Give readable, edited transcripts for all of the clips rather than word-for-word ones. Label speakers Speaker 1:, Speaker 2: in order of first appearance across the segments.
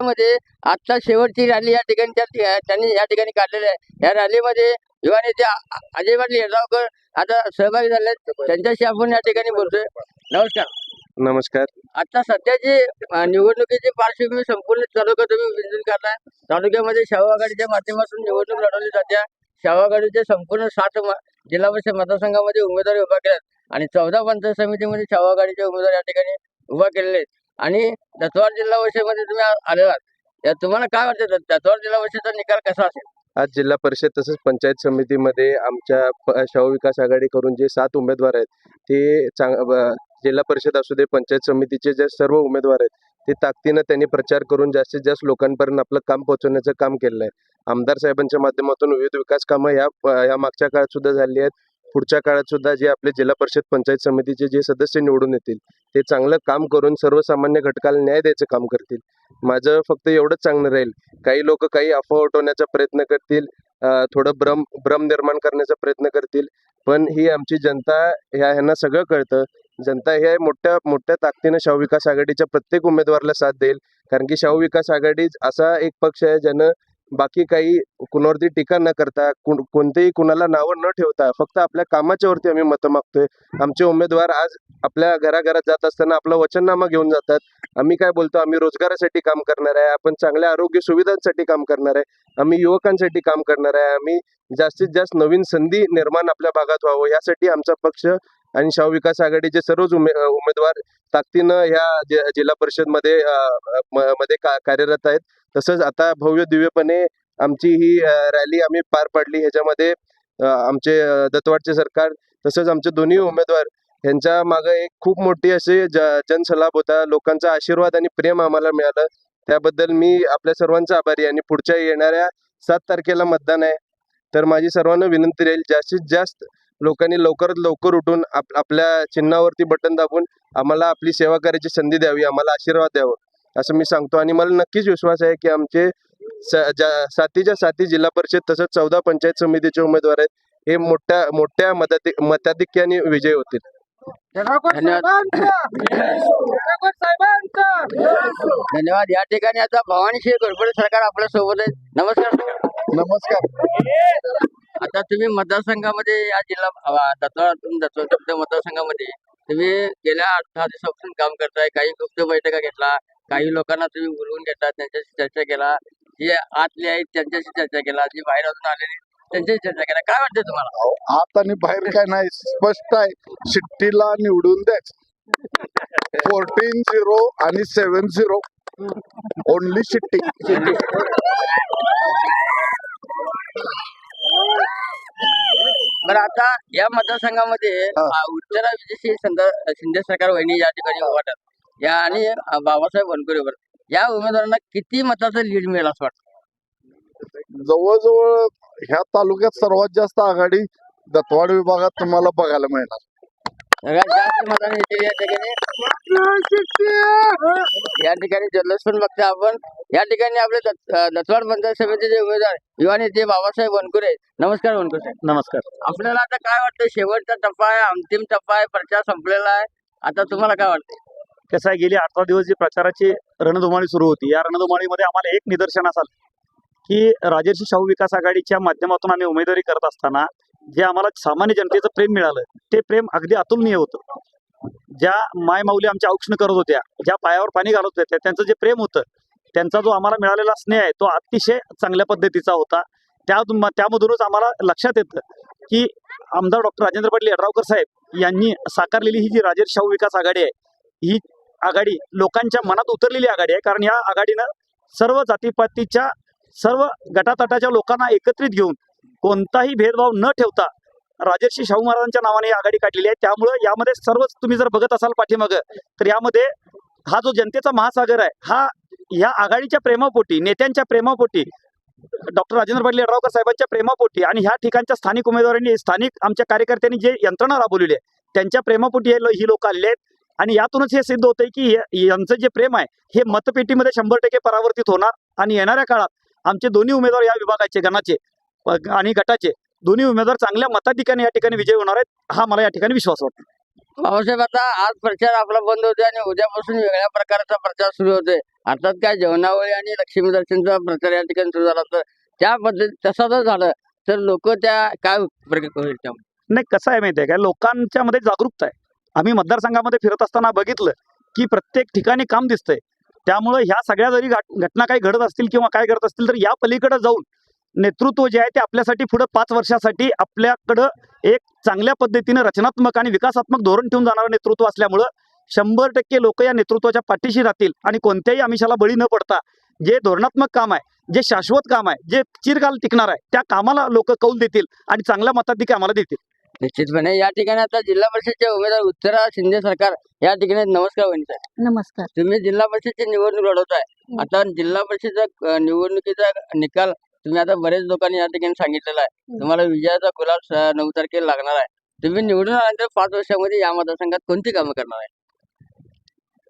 Speaker 1: मध्ये आता शेवटची रॅली या ठिकाणी त्यांनी या ठिकाणी काढलेली आहे। या रॅलीमध्ये युवा नेते अजय पाटील येड्रावकर आता सहभागी झाले, त्यांच्याशी आपण या ठिकाणी बोलतोय। नमस्कार।
Speaker 2: नमस्कार।
Speaker 1: आता सध्याची निवडणुकीची पार्श्वभूमी संपूर्ण तालुका तुम्ही विंजून काढलाय। तालुक्यामध्ये शाहू आघाडीच्या माध्यमातून निवडणूक लढवली जाते। शाहू आघाडीचे संपूर्ण 7 जिल्हा परिषद मतदारसंघामध्ये उमेदवार उभा केले आणि 14 पंचायत समितीमध्ये शाहू आघाडीचे उमेदवार या ठिकाणी उभा केलेले आहेत। आणि दत्तवाड जिल्हा परिषदेमध्ये तुम्ही आले आहात, तुम्हाला काय वाटतं दत्तवाड जिल्हा परिषदेचा निकाल कसा असेल?
Speaker 2: आज जिल्हा परिषद तसंच पंचायत समितीमध्ये आमच्या शाहू विकास आघाडी करून जे 7 उमेदवार आहेत ते जिल्हा परिषद असू दे पंचायत समितीचे जे सर्व उमेदवार आहेत ते ताकदीनं त्यांनी प्रचार करून जास्तीत जास्त लोकांपर्यंत आपलं काम पोहोचवण्याचं काम केलं आहे। आमदार साहेबांच्या माध्यमातून विविध विकास कामं या मागच्या काळात सुद्धा झाली आहेत। पुढच्या काळात सुद्धा जे आपले जिल्हा परिषद पंचायत समितीचे जे सदस्य निवडून येतील ते चांगलं काम करून सर्वसामान्य घटकाला न्याय द्यायचं काम करतील। माझं फक्त एवढंच सांगणं राहील, काही लोक काही अफवा उठवण्याचा प्रयत्न करतील, थोडं भ्रम निर्माण करण्याचा प्रयत्न करतील, पण ही आमची जनता ह्यांना सगळं कळतं। जनता हे मोठ्या ताकदीनं शाहू विकास आघाडीच्या प्रत्येक उमेदवाराला साथ देईल, कारण की शाहू विकास आघाडी असा एक पक्ष आहे ज्यानं बाकी काही कुणावरती टीका न करता कोणतेही कुणाला नावं न ठेवता फक्त आपल्या कामाच्या वरती आम्ही मतं मागतोय। आमचे उमेदवार आज आपल्या घराघरात जात असताना आपला वचननामा घेऊन जातात। आम्ही काय बोलतो, आम्ही रोजगारासाठी काम करणार आहे, आपण चांगल्या आरोग्य सुविधांसाठी काम करणार आहे, आम्ही युवकांसाठी काम करणार आहे, आम्ही जास्तीत जास्त नवीन संधी निर्माण आपल्या भागात व्हावं यासाठी आमचा पक्ष आणि शाहू विकास आघाडीचे सर्वच उमेदवार ताकदीनं ह्या जिल्हा परिषद मध्ये कार्यरत आहेत। तसंच आता भव्य दिव्यपणे आमची ही रॅली आम्ही पार पाडली। ह्याच्यामध्ये आमचे दत्तवाडचे सरकार तसंच आमचे दोन्ही उमेदवार यांच्या मागे एक खूप मोठी अशी जनसलाभ होता। लोकांचा आशीर्वाद आणि प्रेम आम्हाला मिळालं, त्याबद्दल मी आपल्या सर्वांचा आभारी आहे। आणि पुढच्या येणाऱ्या 7 तारखेला मतदान आहे, तर माझी सर्वांना विनंती राहील जास्तीत जास्त लोकांनी लवकरात लवकर उठून आपल्या चिन्हावरती बटन दाबून आम्हाला आपली सेवा करायची संधी द्यावी, आम्हाला आशीर्वाद द्यावं असं मी सांगतो। आणि मला नक्कीच विश्वास आहे की आमचे 7च्या 7 जिल्हा परिषद तसंच 14 पंचायत समितीचे उमेदवार आहेत, हे मोठ्या मताधिक्याने विजयी होतील।
Speaker 1: धन्यवाद। या ठिकाणी आता भवानीश्री घोरपडे सरकार आपल्या सोबत आहे। नमस्कार।
Speaker 3: नमस्कार।
Speaker 1: आता तुम्ही मतदारसंघामध्ये या जिल्हा दत्तवाड मतदारसंघामध्ये तुम्ही गेल्या 8-10 दिवसापासून काम करताय। काही गुप्त बैठका घेतला, काही लोकांना तुम्ही बोलवून घेतला, त्यांच्याशी चर्चा केला, जे आतले आहेत त्यांच्याशी चर्चा केला, जे बाहेर अजून आलेले त्यांच्याशी चर्चा केला, काय वाटतं तुम्हाला?
Speaker 3: आत आणि बाहेर काय नाही, स्पष्ट आहे, शिट्टीला निवडून द्यायचं। 14-0 आणि 7-0 ओनली शिट्टी।
Speaker 1: बरं, आता या मतदारसंघामध्ये उत्तरा विजयसिंह शिंदे सरकार वहिनी या ठिकाणी वाटत या आणि बाबासाहेब वनकुरेवर या उमेदवारांना किती मताचं लीड मिळेल असं वाटतं?
Speaker 3: जवळजवळ ह्या तालुक्यात सर्वात जास्त आघाडी दत्तवाड विभागात तुम्हाला बघायला मिळणार।
Speaker 1: सगळ्यात जास्त मताने येतील या ठिकाणी जल्लोष पण बघता आपण। या ठिकाणी आपले दत्तवाड पंचायत समितीचे उमेदवार युवा नेते बाबासाहेब वनकुरे। नमस्कार वनकुरे साहेब।
Speaker 4: नमस्कार।
Speaker 1: आपल्याला आता काय वाटतं, शेवटचा टप्पा आहे, अंतिम टप्पा आहे, प्रचार संपलेला आहे, आता तुम्हाला काय वाटतं?
Speaker 4: कसं आहे, गेली 18 दिवस जी प्रचाराची रणधुमाळी सुरू होती, या रणधुमाळीमध्ये आम्हाला एक निदर्शन असाल की राजर्षी शाहू विकास आघाडीच्या माध्यमातून आम्ही उमेदवारी करत असताना जे आम्हाला सामान्य जनतेचं प्रेम मिळालं ते प्रेम अगदी अतुलनीय होतं। ज्या मायमाऊली आमच्या औक्षण करत होत्या, ज्या पायावर पाणी घालत होत्या, त्यांचं जे प्रेम होतं, त्यांचा जो आम्हाला मिळालेला स्नेह आहे तो अतिशय चांगल्या पद्धतीचा होता। त्यामधूनच आम्हाला लक्षात येतं की आमदार डॉक्टर राजेंद्र पाटील यड्रावकर साहेब यांनी साकारलेली ही जी राजर्षी शाहू विकास आघाडी आहे, ही आघाडी लोकांच्या मनात उतरलेली आघाडी आहे. कारण या आघाडीनं सर्व जातीपातीच्या सर्व गटातटाच्या लोकांना एकत्रित घेऊन कोणताही भेदभाव न ठेवता राजर्षी शाहू महाराजांच्या नावाने ही आघाडी काढलेली आहे. त्यामुळं यामध्ये सर्वच तुम्ही जर बघत असाल पाठीमागं, तर यामध्ये हा जो जनतेचा महासागर आहे, हा या आघाडीच्या प्रेमापोटी, नेत्यांच्या प्रेमापोटी, डॉक्टर राजेंद्र पाटील यड्रावकर साहेबांच्या प्रेमापोटी आणि ह्या ठिकाणच्या स्थानिक उमेदवारांनी, स्थानिक आमच्या कार्यकर्त्यांनी जे यंत्रणा राबवलेली आहे त्यांच्या प्रेमापोटी ही लोक आलेले आहेत. आणि यातूनच हे सिद्ध होतंय की यांचं जे प्रेम आहे हे मतपेटीमध्ये 100% परावर्तित होणार. आणि येणाऱ्या काळात आमचे दोन्ही उमेदवार या विभागाचे, गणाचे आणि गटाचे दोन्ही उमेदवार चांगल्या मताधिकाने या ठिकाणी विजयी होणार आहेत, हा मला या ठिकाणी विश्वास वाटतो.
Speaker 1: भाऊसाहेब, आता आज प्रचार आपला बंद होते आणि उद्यापासून वेगळ्या प्रकारचा प्रचार सुरू होतोय. अर्थात काय जेवणावळी आणि लक्ष्मी दर्शनचा प्रचार या ठिकाणी सुरू झाला, तर त्या पद्धती तसा जर झालं तर लोक त्या काय होईल त्यामुळे?
Speaker 4: नाही, कसं आहे माहिती आहे काय, लोकांच्या मध्ये जागरूकता आहे. आम्ही मतदारसंघामध्ये फिरत असताना बघितलं की प्रत्येक ठिकाणी काम दिसतंय. त्यामुळं ह्या सगळ्या जरी घटना काही घडत असतील किंवा काय घडत असतील, तर या पलीकडे जाऊन नेतृत्व जे आहे ते आपल्यासाठी पुढे 5 वर्षासाठी आपल्याकडं एक चांगल्या पद्धतीने रचनात्मक आणि विकासात्मक धोरण ठेवून जाणारं नेतृत्व असल्यामुळं 100% लोक या नेतृत्वाच्या पाठीशी राहतील. आणि कोणत्याही आमिषाला बळी न पडता जे धोरणात्मक काम आहे, जे शाश्वत काम आहे, जे चिरकाल टिकणार आहे, त्या कामाला लोक कौल देतील आणि चांगल्या मताधिक्य आम्हाला देतील.
Speaker 1: निश्चितपणे या ठिकाणी आता जिल्हा परिषदचे उमेदवार उत्तरा शिंदे सरकार या ठिकाणी, नमस्कार वहिनी.
Speaker 5: नमस्कार.
Speaker 1: तुम्ही जिल्हा परिषदची निवडणूक लढवताय. आता जिल्हा परिषदच्या निवडणुकीचा निकाल तुम्ही आता बरेच लोकांनी या ठिकाणी सांगितलेला आहे. तुम्हाला विजयाचा गुलाब 9 तारखेला लागणार आहे. तुम्ही निवडून आल्यानंतर 5 वर्षामध्ये या मतदारसंघात कोणती कामं करणार आहे?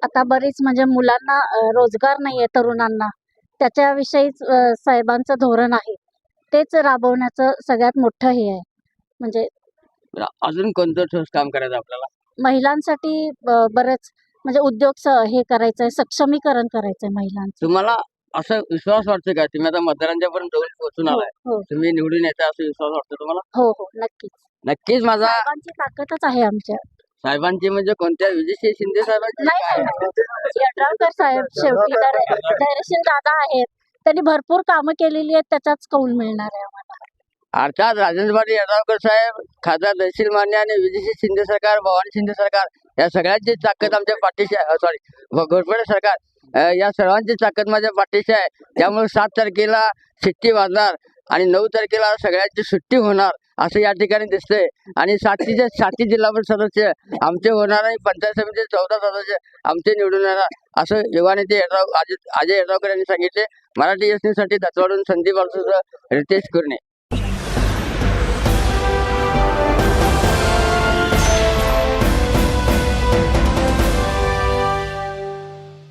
Speaker 5: आता बरीच म्हणजे मुलांना रोजगार नाहीये, तरुणांना, त्याच्याविषयीच साहेबांचं धोरण आहे, तेच राबवण्याचं सगळ्यात मोठं हे आहे. म्हणजे
Speaker 1: अजून कोणतं ठोस काम करायचं आपल्याला?
Speaker 5: महिलांसाठी बरेच म्हणजे उद्योग हे करायचंय, सक्षमीकरण करायचंय महिलांचं.
Speaker 1: तुम्हाला असं विश्वास वाटतो का, तुम्ही आता मतदारांच्या पर्यंत जाऊन पोहोचून
Speaker 5: हो,
Speaker 1: आलाय,
Speaker 5: हो,
Speaker 1: तुम्ही निवडून येता असं विश्वास वाटतो तुम्हाला?
Speaker 5: हो, हो, नक्कीच.
Speaker 1: नक्कीच. माझा
Speaker 5: साहेबांची ताकदच आहे आमच्या.
Speaker 1: साहेबांची म्हणजे कोणत्या, विजय शिंदे साहेबांची?
Speaker 5: नाही, यड्रावकर साहेब शेवटी धैर्यशील दादा आहेत, त्यांनी भरपूर कामं केलेली आहेत, त्याचाच कौल मिळणार आहे आम्हाला.
Speaker 1: अर्थात राजेंद्र पाटील यड्रावकर साहेब, खासदार तहसील मान्य आणि विजय शिंदे सरकार, भवानी शिंदे सरकार या सगळ्यांची ताकद आमच्या पाठीशी आहे. सॉरी, घोरपडे सरकार, या सर्वांची ताकद माझ्या पाठीशी आहे. त्यामुळे 7 तारखेला शिट्टी वाजणार आणि 9 तारखेला सगळ्यांची सुट्टी होणार असं या ठिकाणी दिसतंय. आणि 7 जिल्हा परिषद सदस्य आमचे होणार आणि पंचायत समितीचे 14 सदस्य आमचे निवडून येणार असं युवा नेते अजय यड्रावकर यांनी सांगितले. मराठी एसटीसाठी दत्तवाडून संदीप रितेश कुर्णे.